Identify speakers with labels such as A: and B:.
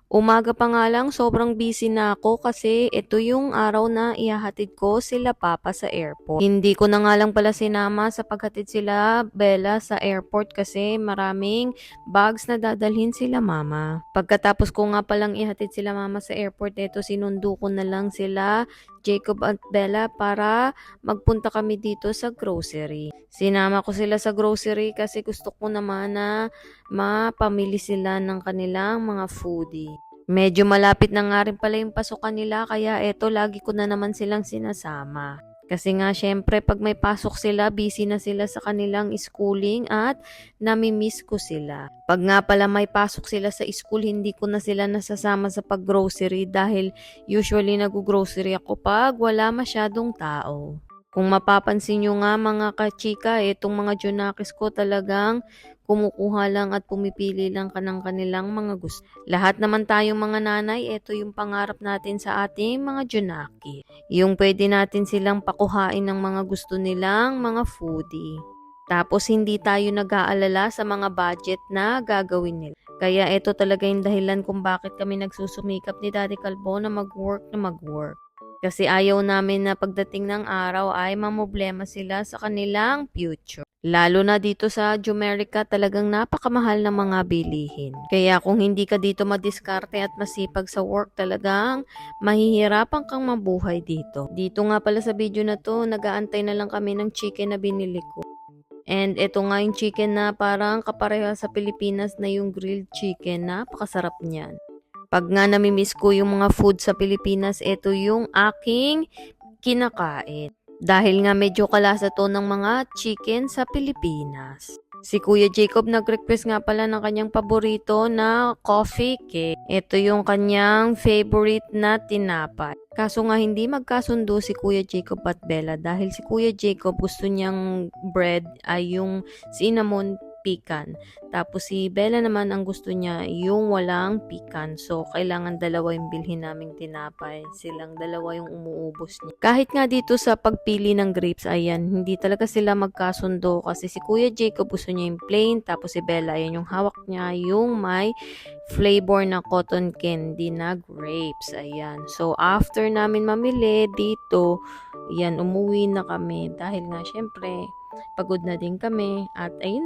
A: Umaga pa nga lang sobrang busy na ako kasi ito yung araw na ihahatid ko sila papa sa airport. Hindi ko na nga lang pala sinama sa paghatid sila Bella sa airport kasi maraming bags na dadalhin sila mama. Pagkatapos ko nga palang ihatid sila mama sa airport, ito sinundo ko na lang sila Jacob at Bella para magpunta kami dito sa grocery. Sinama ko sila sa grocery kasi gusto ko naman na mapamili sila ng kanilang mga foodie. Medyo malapit na nga rin pala yung pasukan nila kaya eto lagi ko na naman silang sinasama. Kasi nga syempre pag may pasok sila, busy na sila sa kanilang schooling at namimiss ko sila. Pag nga pala may pasok sila sa school, hindi ko na sila nasasama sa pag-grocery dahil usually nag-grocery ako pag wala masyadong tao. Kung mapapansin nyo nga mga kachika, itong mga junakis ko talagang kumukuha lang at pumipili lang ka ng kanilang mga gusto. Lahat naman tayong mga nanay, ito yung pangarap natin sa ating mga junaki. Yung pwede natin silang pakuhain ng mga gusto nilang mga foodie. Tapos hindi tayo nag-aalala sa mga budget na gagawin nila. Kaya ito talaga yung dahilan kung bakit kami nagsusumikap ni Daddy Calvo na mag-work. Kasi ayaw namin na pagdating ng araw ay mamoblema sila sa kanilang future. Lalo na dito sa Jumerica talagang napakamahal ng mga bilihin. Kaya kung hindi ka dito madiskarte at masipag sa work talagang mahihirapan kang mabuhay dito. Dito nga pala sa video na to, nag-aantay na lang kami ng chicken na binili ko. And ito nga yung chicken na parang kapareha sa Pilipinas na yung grilled chicken. Napakasarap niyan. Pag nga namimiss ko yung mga food sa Pilipinas, ito yung aking kinakain. Dahil nga medyo kalasa to ng mga chicken sa Pilipinas. Si Kuya Jacob nag-request nga pala ng kanyang paborito na coffee cake. Ito yung kanyang favorite na tinapay. Kaso nga hindi magkasundo si Kuya Jacob at Bella dahil si Kuya Jacob gusto niyang bread ay yung cinnamon pecan. Tapos si Bella naman ang gusto niya yung walang pecan. So, kailangan dalawa yung bilhin naming tinapay. Silang dalawa yung umuubos niya. Kahit nga dito sa pagpili ng grapes, ayan, hindi talaga sila magkasundo kasi si Kuya Jacob gusto niya yung plain. Tapos si Bella, ayan yung hawak niya, yung may flavor na cotton candy na grapes. Ayan. So, after namin mamili dito, ayan, umuwi na kami. Dahil nga, syempre, pagod na din kami. At ayun,